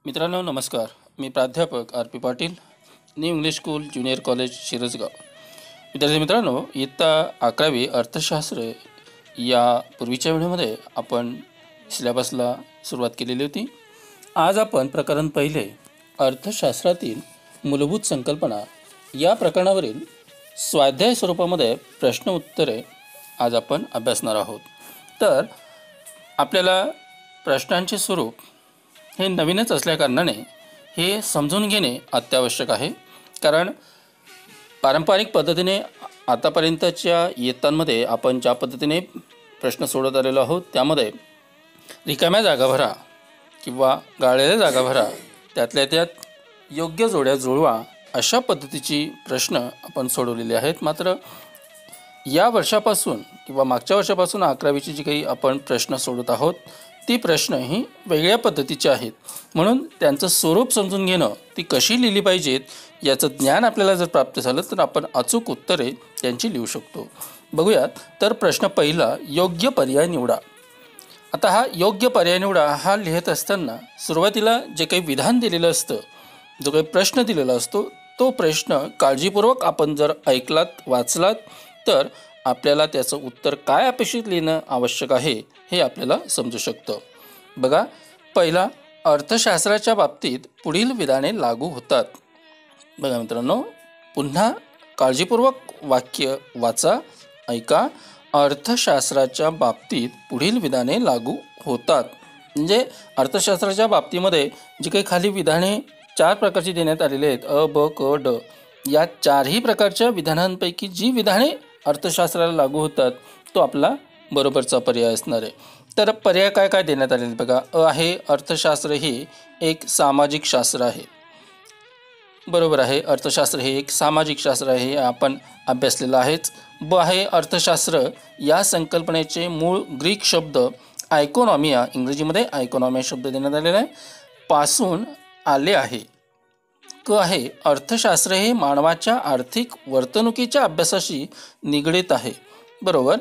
मित्रांनो नमस्कार. मी प्राध्यापक R P Patil, New English School Junior College Shirasgaon. विद्यार्थी मित्रांनो, इयत्ता 11वी अर्थशास्त्र या पूर्वीच्या व्हिडिओमध्ये आपण सिलेबसला सुरुवात केलेली होती. आज आपण प्रकरण पहिले अर्थशास्त्रातील मूलभूत संकल्पना या प्रकरणावरील स्वाध्याय स्वरूपामध्ये प्रश्न उत्तरे आज आपण अभ्यासणार आहोत. तर आपल्याला प्रश्नांचे स्वरूप हे नवीनच असल्याकारणाने हे समजून घेणे अत्यावश्यक आहे. कारण पारंपरिक पद्धतीने आतापर्यंतच्या इयत्तांमध्ये आपण ज्या पद्धतीने प्रश्न सोडत आलेलो आहोत त्यामध्ये रिकाम्या जागा भरा किंवा गाळलेल्या जागा भरा, त्यातल्या त्यात योग्य जोड्या जुळवा अशा पद्धतीची प्रश्न आपण सोडवलेले आहेत. मात्र या वर्षापासून किंवा मागच्या वर्षापासून 11वीची जी काही आपण प्रश्न सोडत आहोत ती प्रश्न ही वेगळ्या पद्धतीची आहेत. म्हणून त्यांचं स्वरूप समजून घेणं, ती कशी लिहिली पाहिजेत याचं ज्ञान आपल्याला जर प्राप्त झालं तर आपण अचूक उत्तरे त्यांची लिहू शकतो. बघूयात. तर प्रश्न पहिला, योग्य पर्याय निवडा. आता हा योग्य पर्याय निवडा हा लिहित असताना सुरुवातीला जे काही विधान दिलेलं असतं, जो काही प्रश्न दिलेला असतो तो प्रश्न काळजीपूर्वक आपण जर ऐकलात वाचलात तर आपल्याला त्याचं उत्तर काय अपेक्षित लिहिणं आवश्यक आहे हे आपल्याला समजू शकतं. बघा, पहिला, अर्थशास्त्राच्या बाबतीत पुढील विधाने लागू होतात. बघा मित्रांनो, पुन्हा काळजीपूर्वक वाक्य वाचा, ऐका. अर्थशास्त्राच्या बाबतीत पुढील विधाने लागू होतात. म्हणजे अर्थशास्त्राच्या बाबतीमध्ये जी काही खाली विधाने 4 प्रकारची देण्यात आलेली आहेत, अ, ब, क, ड, या 4ही प्रकारच्या विधानांपैकी जी विधाने अर्थशास्त्राला लागू होतात तो आपला बरोबरचा पर्याय असणार आहे. तर पर्याय काय काय देण्यात आलेले बघा. अ आहे, अर्थशास्त्र हे एक सामाजिक शास्त्र आहे. बरोबर आहे, अर्थशास्त्र हे एक सामाजिक शास्त्र आहे, हे आपण अभ्यासलेलं आहेच. ब आहे, अर्थशास्त्र या संकल्पनेचे मूळ ग्रीक शब्द आयकोनॉमिया, इंग्रजीमध्ये आयकोनॉमिया शब्द देण्यात आलेला आहे, पासून आले आहे. क आहे, अर्थशास्त्र हे मानवाच्या आर्थिक वर्तणुकीच्या अभ्यासाशी निगडीत आहे. बरोबर,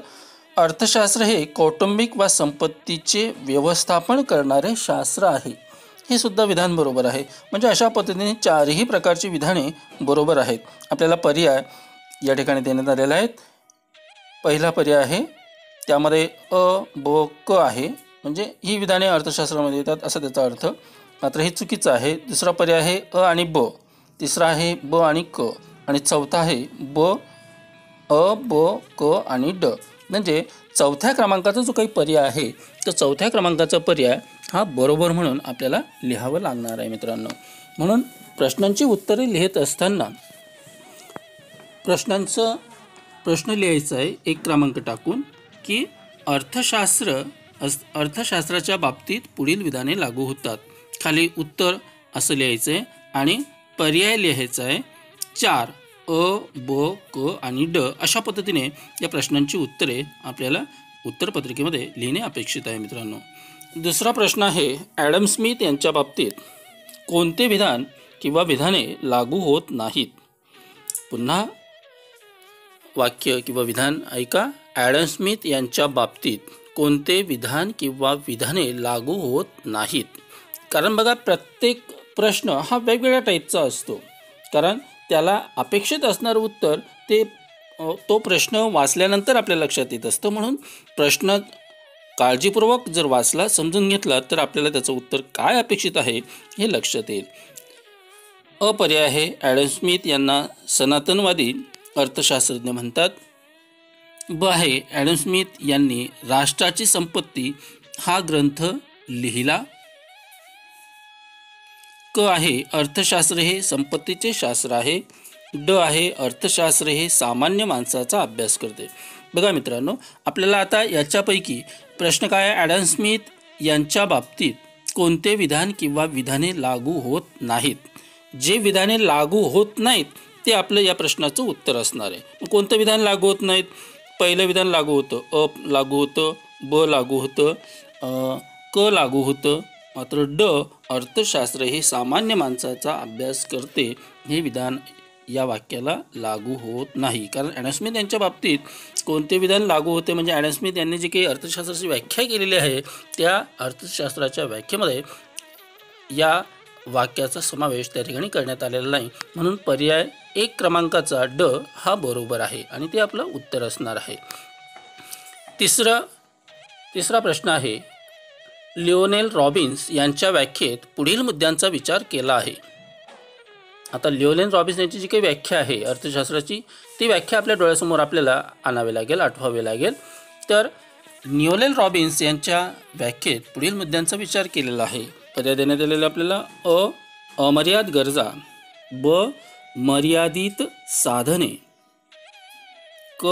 अर्थशास्त्र हे कौटुंबिक व संपत्तीचे व्यवस्थापन करणारे शास्त्र आहे. हे सुद्धा विधान बरोबर आहे. म्हणजे अशा पद्धतीने 4ही प्रकारची विधाने बरोबर आहेत. आपल्याला पर्याय या ठिकाणी देण्यात आलेले आहेत. पहिला पर्याय आहे त्यामध्ये अ, ब, क आहे, म्हणजे ही विधाने अर्थशास्त्रामध्ये येतात असा त्याचा अर्थ, मात्र हे चुकीचं आहे. दुसरा पर्याय आहे अ आणि ब, तिसरा आहे ब आणि क, आणि चौथा आहे अ, ब, क आणि ड. म्हणजे चौथ्या क्रमांकाचा जो काही पर्याय आहे तर चौथ्या क्रमांकाचा पर्याय हा बरोबर म्हणून आपल्याला लिहावं लागणार आहे मित्रांनो. म्हणून प्रश्नांची उत्तरे लिहित असताना प्रश्न लिहायचा आहे 1 क्रमांक टाकून की अर्थशास्त्राच्या बाबतीत पुढील विधाने लागू होतात. खाली उत्तर असं लिहायचं आहे आणि पर्याय लिहायचा आहे 4, अ, ब, क आणि ड. अशा पद्धतीने या प्रश्नांची उत्तरे आपल्याला उत्तरपत्रिकेमध्ये लिहिणे अपेक्षित आहे मित्रांनो. दुसरा प्रश्न आहे, ॲडम स्मिथ यांच्या बाबतीत कोणते विधान किंवा विधाने लागू होत नाहीत. पुन्हा वाक्य किंवा विधान ऐका. ॲडम स्मिथ यांच्या बाबतीत कोणते विधान किंवा विधाने लागू होत नाहीत. कारण बघा, प्रत्येक प्रश्न हा वेगवेगळ्या टाईपचा असतो. कारण त्याला अपेक्षित असणारं उत्तर तो प्रश्न वाचल्यानंतर आपल्या लक्षात येत असतं. म्हणून प्रश्न काळजीपूर्वक जर वाचला, समजून घेतला तर आपल्याला त्याचं उत्तर काय अपेक्षित आहे हे लक्षात येईल. अ पर्याय आहे, ॲडम स्मिथ यांना सनातनवादी अर्थशास्त्रज्ञ म्हणतात. ब आहे, ॲडम स्मिथ यांनी राष्ट्राची संपत्ती हा ग्रंथ लिहिला. क आहे, अर्थशास्त्र हे संपत्तीचे शास्त्र आहे. ड आहे, अर्थशास्त्र हे सामान्य माणसाचा अभ्यास करते. बघा मित्रांनो, आपल्याला आता याच्यापैकी प्रश्न काय आहे, ॲडम स्मिथ यांच्या बाबतीत कोणते विधान किंवा विधाने लागू होत नाहीत. जे विधाने लागू होत नाहीत ते आपलं या प्रश्नाचं उत्तर असणार आहे. कोणतं विधान लागू होत नाहीत? पहिलं विधान लागू होतं, अ लागू होतं, ब लागू होतं, क लागू होतं, मात्र ड, अर्थशास्त्र हे सामान्य माणसाचा अभ्यास करते, हे विधान या वाक्याला लागू होत नाही. कारण ॲडम स्मिथ यांच्या बाबतीत कोणते विधान लागू होते म्हणजे ॲडम स्मिथ यांनी जी काही अर्थशास्त्राची व्याख्या केलेली आहे त्या अर्थशास्त्राच्या व्याख्येमध्ये या वाक्याचा समावेश त्या ठिकाणी करण्यात आलेला नाही, म्हणून पर्याय 1 क्रमांकाचा ड हा बरोबर आहे आणि ते आपलं उत्तर असणार आहे. तिसरा प्रश्न आहे, लिओनेल रॉबिन्स यांच्या व्याख्येत पुढील मुद्द्यांचा विचार केला आहे. आता लिओनेल रॉबिन्स यांची जी काही व्याख्या आहे अर्थशास्त्राची, ती व्याख्या आपल्या डोळ्यासमोर आपल्याला आणावी लागेल, आठवावी लागेल. तर लिओनेल रॉबिन्स यांच्या व्याख्येत पुढील मुद्द्यांचा विचार केलेला आहे. पर्याय देण्यात आलेले आपल्याला अमर्याद गरजा, ब मर्यादित साधने, क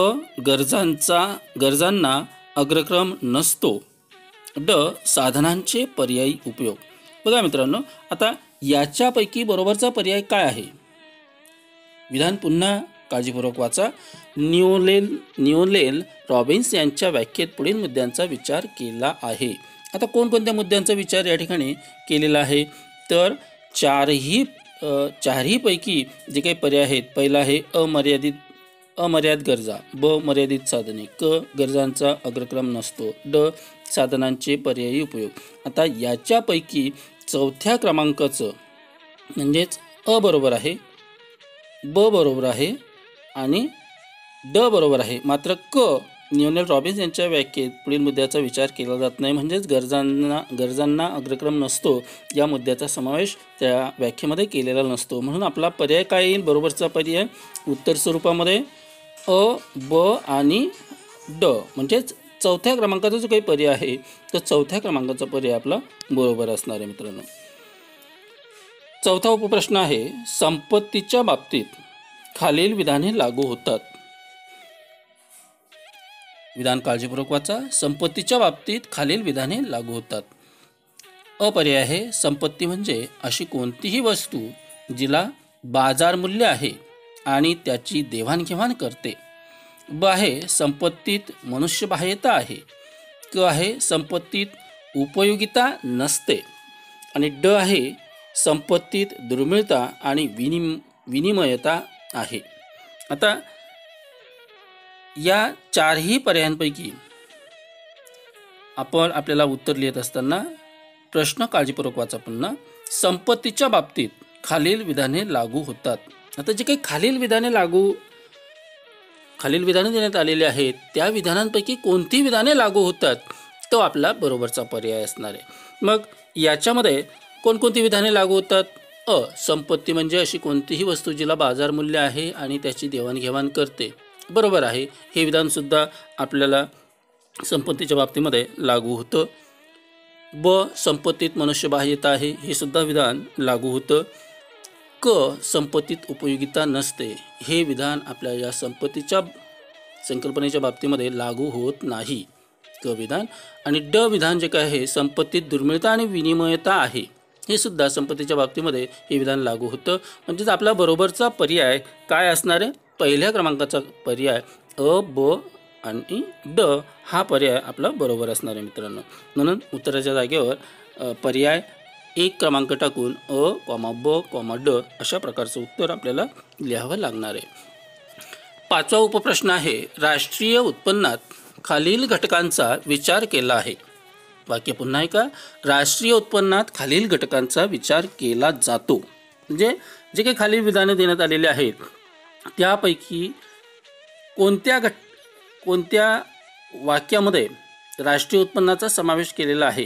गरजांना अग्रक्रम नसतो, ड साधनांचे पर्यायी उपयोग. बघा मित्रांनो, आता याच्यापैकी बरोबरचा पर्याय काय आहे? विधान पुन्हा काळजीपूर्वक वाचा. लिओनेल रॉबिन्स यांच्या व्याख्येत पुढील मुद्द्यांचा विचार केला आहे. आता कोणकोणत्या मुद्द्यांचा विचार या ठिकाणी केलेला आहे? तर चारही पैकी जे काही पर्याय आहेत, पहिला आहे अमर्यादित गरजा, ब मर्यादित साधने, क गरजांचा अग्रक्रम नसतो, ड साधनांचे पर्यायी उपयोग. आता याच्यापैकी चौथ्या क्रमांकाचं म्हणजेच अ बरोबर आहे, ब बरोबर आहे आणि ड बरोबर आहे. मात्र क लिओनेल रॉबिन्स यांच्या व्याख्येत पुढील मुद्द्याचा विचार केला जात नाही, म्हणजेच गरजांना अग्रक्रम नसतो या मुद्द्याचा समावेश त्या व्याख्येमध्ये केलेला नसतो. म्हणून आपला पर्याय काय येईल? बरोबरचा पर्याय उत्तर स्वरूपामध्ये अ, ब आणि ड, म्हणजेच चौथ्या क्रमांकाचा जो काही पर्याय आहे तर चौथ्या क्रमांकाचा पर्याय आपला बरोबर असणार आहे. मित्रांनो, चौथा उपप्रश्न आहे, संपत्तीच्या बाबतीत खालील विधाने लागू होतात. विधान काळजीपूर्वक वाचा. संपत्तीच्या बाबतीत खालील विधाने लागू होतात. अ पर्याय आहे, संपत्ती म्हणजे अशी कोणतीही वस्तू जिला बाजार मूल्य आहे आणि त्याची देवाणघेवाण करते. ब आहे, संपत्तीत मनुष्यबाह्यता आहे. क आहे, संपत्तीत उपयोगिता नसते आणि ड आहे, संपत्तीत दुर्मिळता आणि विनिमयता आहे. आता या चारही पर्यायांपैकी आपल्याला उत्तर लिहित असताना प्रश्न काळजीपूर्वक वाचा पुन्हा. संपत्तीच्या बाबतीत खालील विधाने लागू होतात. आता जे काही खालील विधाने देण्यात आलेली आहेत त्या विधानांपैकी कोणती विधाने लागू होतात तो आपला बरोबरचा पर्याय असणार आहे. मग याच्यामध्ये कोणकोणती विधाने लागू होतात? अ, संपत्ती म्हणजे अशी कोणतीही वस्तू जिला बाजार मूल्य आहे आणि त्याची देवाणघेवाण करते. बरोबर आहे, हे विधानसुद्धा आपल्याला संपत्तीच्या बाबतीमध्ये लागू होतं. ब, संपत्तीत मनुष्यबाह्यता आहे, हे सुद्धा विधान लागू होतं. क, संपत्तीत उपयोगिता नसते, हे विधान आपल्या या संपत्तीच्या संकल्पनेच्या बाबतीमध्ये लागू होत नाही, क विधान. आणि ड विधान जे काय आहे, संपत्तीत दुर्मिळता आणि विनिमयता आहे, हे सुद्धा संपत्तीच्या बाबतीमध्ये हे विधान लागू होतं. म्हणजेच आपला बरोबरचा पर्याय काय असणार आहे? पहिल्या क्रमांकाचा पर्याय अ, ब आणि ड हा पर्याय आपला बरोबर असणार आहे मित्रांनो. म्हणून उत्तराच्या जागेवर पर्याय 1 क्रमांक टाकून अ, ब, ड अशा प्रकारचं उत्तर आपल्याला लिहावं लागणार आहे. पाचवा उपप्रश्न आहे, राष्ट्रीय उत्पन्नात खालील घटकांचा विचार केला आहे. वाक्य पुन्हा ऐका. राष्ट्रीय उत्पन्नात खालील घटकांचा विचार केला जातो. म्हणजे जे काही खालील विधाने देण्यात आलेली आहेत त्यापैकी कोणत्या वाक्यामध्ये राष्ट्रीय उत्पन्नाचा समावेश केलेला आहे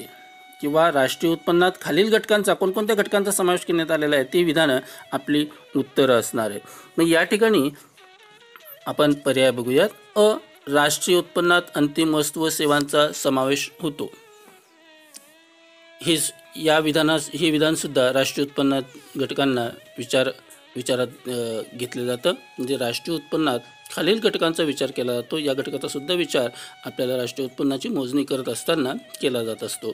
किंवा राष्ट्रीय उत्पन्नात खालील घटकांचा कोणकोणत्या घटकांचा समावेश करण्यात आलेला आहे ती विधानं आपली उत्तरं असणार आहे. मग या ठिकाणी आपण पर्याय बघूयात. अ, राष्ट्रीय उत्पन्नात अंतिम वस्तू व सेवांचा समावेश होतो. हे विधानसुद्धा राष्ट्रीय उत्पन्नात घटकांना विचारात घेतलं जातं. म्हणजे राष्ट्रीय उत्पन्नात खालील घटकांचा विचार केला जातो. या घटकाचा सुद्धा विचार आपल्याला राष्ट्रीय उत्पन्नाची मोजणी करत असताना केला जात असतो.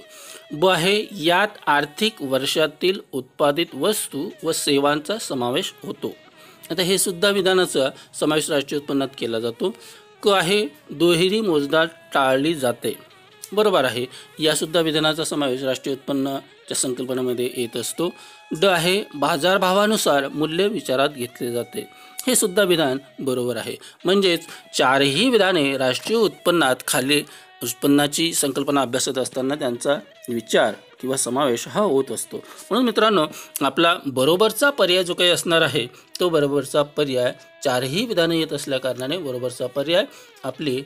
ब आहे, यात आर्थिक वर्षातील उत्पादित वस्तू व सेवांचा समावेश होतो. आता हे सुद्धा विधानाचा समावेश राष्ट्रीय उत्पन्नात केला जातो. क आहे, दुहेरी मोजदाद टाळली जाते. बरोबर आहे, यासुद्धा विधानाचा समावेश राष्ट्रीय उत्पन्नाच्या संकल्पनेमध्ये येत असतो. ड आहे, बाजारभावानुसार मूल्य विचारात घेतले जाते. हे सुद्धा विधान बरोबर आहे. म्हणजेच चारही विधाने राष्ट्रीय उत्पन्नात उत्पन्नाची संकल्पना अभ्यासत असताना त्यांचा विचार किंवा समावेश हा होत असतो. म्हणून मित्रांनो, आपला बरोबरचा पर्याय जो काही असणार आहे तो बरोबरचा पर्याय चारही विधानं येत असल्याकारणाने बरोबरचा पर्याय आपली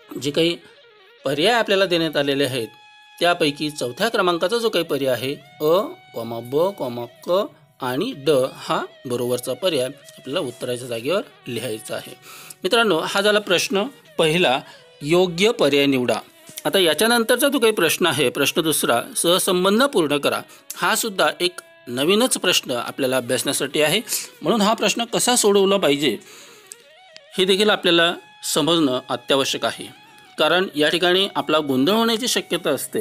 जे काही पर्याय आपल्याला देण्यात आलेले आहेत त्यापैकी चौथ्या क्रमांकाचा जो काही पर्याय आहे ब, क आणि ड हा बरोबरचा पर्याय आपल्याला उत्तराच्या जागेवर लिहायचा आहे. मित्रांनो, हा झाला प्रश्न पहिला, योग्य पर्याय निवडा. आता याच्यानंतरचा जो काही प्रश्न आहे, प्रश्न दुसरा, सहसंबंध पूर्ण करा. हा सुद्धा एक नवीनच प्रश्न आपल्याला अभ्यासण्यासाठी आहे. म्हणून हा प्रश्न कसा सोडवला पाहिजे हे देखील आपल्याला समजणं अत्यावश्यक आहे, कारण या ठिकाणी आपला गोंधळ होण्याची शक्यता असते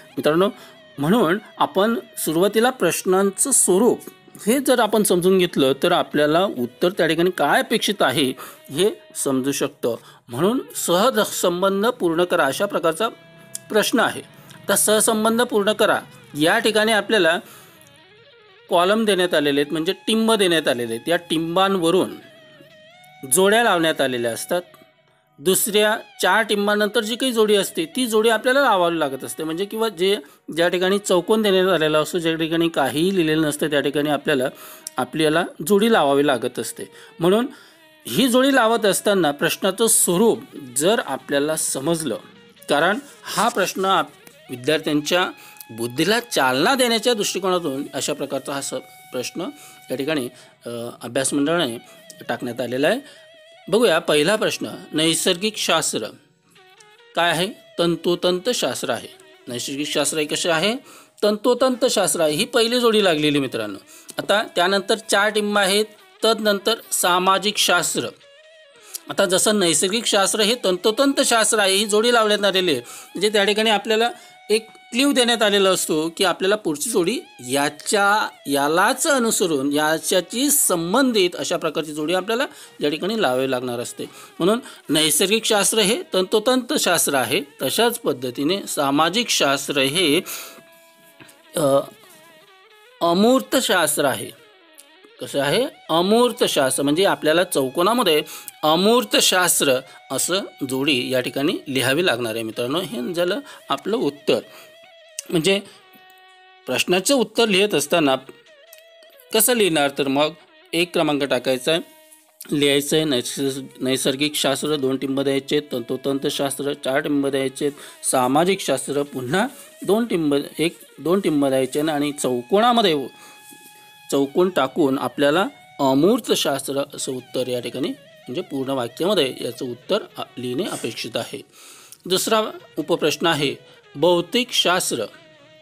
मित्रांनो. म्हणून आपण सुरुवातीला प्रश्नांचं स्वरूप हे जर आपण समजून घेतलं तर आपल्याला उत्तर त्या ठिकाणी काय अपेक्षित आहे हे समजू शकतं. म्हणून सहसंबंध पूर्ण करा अशा प्रकारचा प्रश्न आहे. तर सहसंबंध पूर्ण करा या ठिकाणी आपल्याला कॉलम देण्यात आलेले आहेत, म्हणजे टिंब देण्यात आलेले आहेत. या टिंबांवरून जोड्या लावण्यात आलेल्या असतात. दुसऱ्या 4 टिंबानंतर जी काही जोडी असते ती जोडी आपल्याला लावावी लागत असते. म्हणजे किंवा ज्या ठिकाणी चौकोन देण्यात आलेला असतो, ज्या ठिकाणी काहीही लिहिलेलं नसतं त्या ठिकाणी आपल्याला जोडी लावावी लागत असते. म्हणून ही जोडी लावत असताना प्रश्नाचं स्वरूप जर आपल्याला समजलं, कारण हा प्रश्न विद्यार्थ्यांच्या बुद्धीला चालना देण्याच्या दृष्टिकोनातून अशा प्रकारचा हा प्रश्न या ठिकाणी अभ्यास मंडळाने टाकण्यात आलेला आहे. बघूया पहिला प्रश्न, नैसर्गिक शास्त्र काय आहे? तंतोतंत शास्त्र आहे. नैसर्गिक शास्त्र हे कसे आहे? तंतोतंत शास्त्र आहे. ही पहिली जोडी लागलेली मित्रांनो. आता त्यानंतर 4 टिंब आहेत, तदनंतर सामाजिक शास्त्र. आता जसं नैसर्गिक शास्त्र हे तंतोतंत शास्त्र आहे, ही जोडी लावण्यात आलेली आहे. म्हणजे त्या ठिकाणी आपल्याला एक क्ल्यू देण्यात आलेला असतो की आपल्याला पुढची जोडी यालाच अनुसरून याच्याशी संबंधित अशा प्रकारची जोडी आपल्याला या ठिकाणी लावावी लागणार असते. म्हणून नैसर्गिक शास्त्र हे तंतोतंत शास्त्र आहे. तशाच पद्धतीने सामाजिक शास्त्र हे अमूर्त शास्त्र आहे. कसं आहे? अमूर्त शास्त्र. म्हणजे आपल्याला चौकोनामध्ये अमूर्त शास्त्र असं जोडी या ठिकाणी लिहावी लागणार आहे मित्रांनो. हे झालं आपलं उत्तर. म्हणजे प्रश्नाचं उत्तर लिहित असताना कसं लिहिणार? तर मग 1 क्रमांक टाकायचा आहे, लिहायचं आहे नैसर्गिक शास्त्र 2 टिंब द्यायचे, तंतोतंत शास्त्र 4 टिंब द्यायचे, सामाजिक शास्त्र पुन्हा 2 टिंब द्यायचे आणि चौकोनामध्ये चौकोन टाकून आपल्याला अमूर्त शास्त्र असं उत्तर या ठिकाणी म्हणजे पूर्ण वाक्यामध्ये याचं उत्तर लिहिणे अपेक्षित आहे. दुसरा उपप्रश्न आहे भौतिक शास्त्र.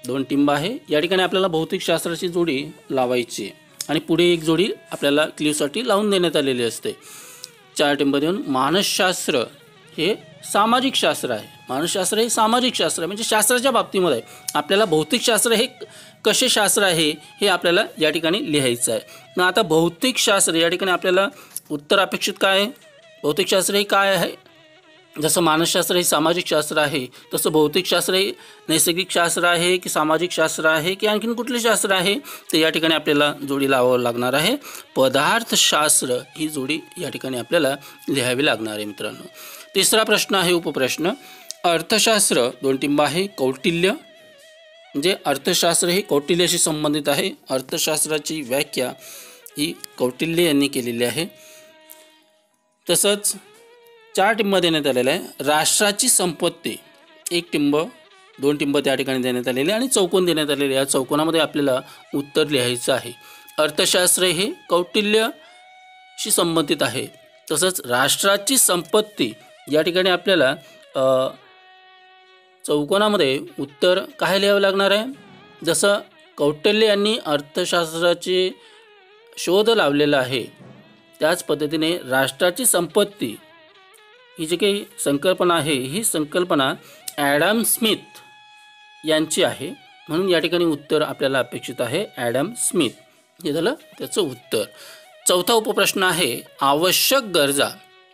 2 टिंब आहे. या ठिकाणी आपल्याला भौतिक शास्त्राची जोडी लावायची आणि पुढे एक जोडी आपल्याला क्ल्यूसाठी लावून देण्यात आलेली असते. 4 टिंब देऊन मानसशास्त्र हे सामाजिक शास्त्र आहे. मानसशास्त्र हे सामाजिक शास्त्र आहे. म्हणजे शास्त्राच्या बाबतीमध्ये आपल्याला भौतिक शास्त्र हे कसे शास्त्र आहे हे आपल्याला या ठिकाणी लिहायचं आहे. मग आता भौतिक शास्त्र या ठिकाणी आपल्याला उत्तर अपेक्षित काय आहे? भौतिक शास्त्र हे काय आहे? जसं मानसशास्त्र हे सामाजिक शास्त्र आहे तसं भौतिक शास्त्र हे नैसर्गिक शास्त्र आहे की सामाजिक शास्त्र आहे की आणखीन कुठले शास्त्र आहे? तर या ठिकाणी आपल्याला जोडी लावावं लागणार आहे. पदार्थशास्त्र ही जोडी या ठिकाणी आपल्याला लिहावी लागणार आहे मित्रांनो. तिसरा प्रश्न आहे उपप्रश्न अर्थशास्त्र. 2 टिंब आहे. कौटिल्य म्हणजे अर्थशास्त्र हे कौटिल्याशी संबंधित आहे. अर्थशास्त्राची व्याख्या ही कौटिल्य यांनी केलेली आहे. तसंच 4 टिंब देण्यात आलेलं आहे. राष्ट्राची संपत्ती 1 टिंब 2 टिंब त्या ठिकाणी देण्यात आलेले आणि चौकोन देण्यात आलेले. या चौकोनामध्ये आपल्याला उत्तर लिहायचं आहे. अर्थशास्त्र हे कौटिल्याशी संबंधित आहे. तसंच राष्ट्राची संपत्ती या ठिकाणी आपल्याला चौकोनामध्ये उत्तर काय लिहावं लागणार आहे? जसं कौटिल्य यांनी अर्थशास्त्राचे शोध लावलेला आहे त्याच पद्धतीने राष्ट्राची संपत्ती ही जी काही संकल्पना आहे ही संकल्पना ॲडम स्मिथ यांची आहे. म्हणून या ठिकाणी उत्तर आपल्याला अपेक्षित आहे ॲडम स्मिथ. हे झालं त्याचं उत्तर. चौथा उपप्रश्न आहे आवश्यक गरजा.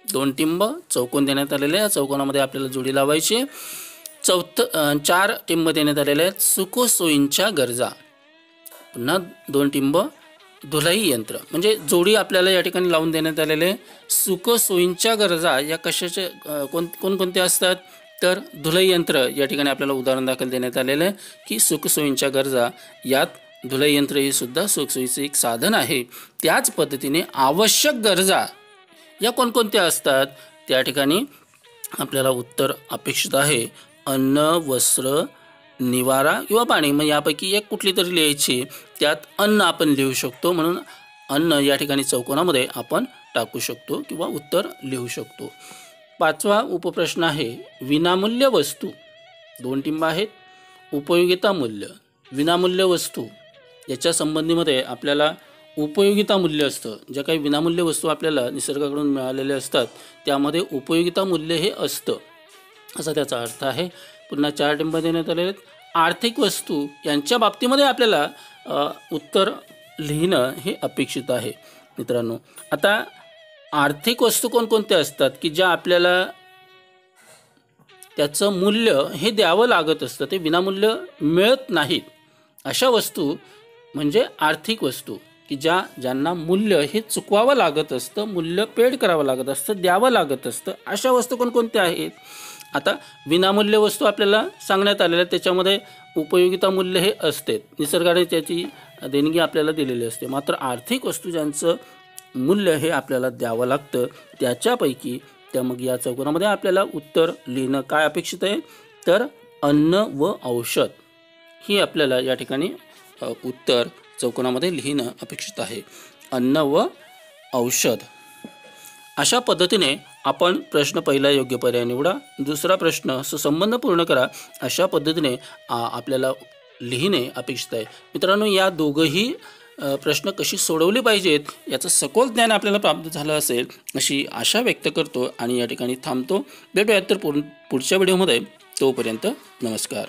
2 टिंब चौकोन देण्यात आलेले आहे. चौकोनामध्ये आपल्याला जोडी लावायची. 4 टिंब देण्यात आलेले आहेत. सुखसोयींच्या गरजा. पुन्हा 2 टिंब धुलाई यंत्र. म्हणजे जोडी आपल्याला या ठिकाणी लावून देण्यात आलेले. सुखसोयींच्या गरजा या कशाच्या कोणकोणत्या असतात? तर धुलाई यंत्र या ठिकाणी आपल्याला उदाहरण दाखल देण्यात आलेलं आहे की सुखसोयींच्या गरजा यात धुलाई यंत्र हे सुद्धा सुखसोयीचे एक साधन आहे. त्याच पद्धतीने आवश्यक गरजा या कोणकोणत्या असतात त्या ठिकाणी आपल्याला उत्तर अपेक्षित आहे. अन्न, वस्त्र, निवारा किंवा पाणी. मग यापैकी एक कुठली तरी लिहायची. त्यात अन्न आपण लिहू शकतो, म्हणून अन्न या ठिकाणी चौकोनामध्ये आपण टाकू शकतो किंवा उत्तर लिहू शकतो. 5वा उपप्रश्न आहे विनामूल्य वस्तू. 2 टिंब आहेत. उपयोगिता मूल्य. विनामूल्य वस्तू याच्या संबंधीमध्ये आपल्याला उपयोगिता मूल्य असतं. ज्या काही विनामूल्य वस्तू आपल्याला निसर्गाकडून मिळालेल्या असतात त्यामध्ये उपयोगिता मूल्य हे असतं असा त्याचा अर्थ आहे. पुन्हा 4 टिंब देण्यात आलेले आहेत. आर्थिक वस्तू यांच्या बाबतीमध्ये आपल्याला उत्तर लिहिणं हे अपेक्षित आहे. मित्रांनो, आता आर्थिक वस्तू कोणकोणत्या असतात की ज्या आपल्याला त्याचं मूल्य हे द्यावं लागत असतं, ते विनामूल्य मिळत नाहीत. अशा वस्तू म्हणजे आर्थिक वस्तू की ज्यांना मूल्य हे चुकवावं लागत असतं, मूल्य पेड करावं लागत असतं, द्यावं लागत असतं. अशा वस्तू कोणकोणत्या आहेत? आता विनामूल्य वस्तू आपल्याला सांगण्यात आलेल्या, त्याच्यामध्ये उपयोगिता मूल्य हे असते, निसर्गाने त्याची देणगी आपल्याला दिलेली असते. मात्र आर्थिक वस्तू ज्यांचं मूल्य हे आपल्याला द्यावं लागतं त्याच्यापैकी मग या चौकोनामध्ये आपल्याला उत्तर लिहिणं काय अपेक्षित आहे तर अन्न व औषध ही आपल्याला या ठिकाणी उत्तर चौकोनामध्ये लिहिणं अपेक्षित आहे. अन्न व औषध. अशा पद्धतीने आपण प्रश्न पहिला योग्य पर्याय निवडा. दुसरा प्रश्न संबंध पूर्ण करा. अशा पद्धतीने आपल्याला लिहिणे अपेक्षित आहे. मित्रांनो, या दोघंही प्रश्न कशी सोडवले पाहिजेत याचं सखोल ज्ञान आपल्याला प्राप्त झालं असेल अशी आशा व्यक्त करतो आणि या ठिकाणी थांबतो. भेटूयात तर पुढच्या व्हिडिओमध्ये. तोपर्यंत नमस्कार.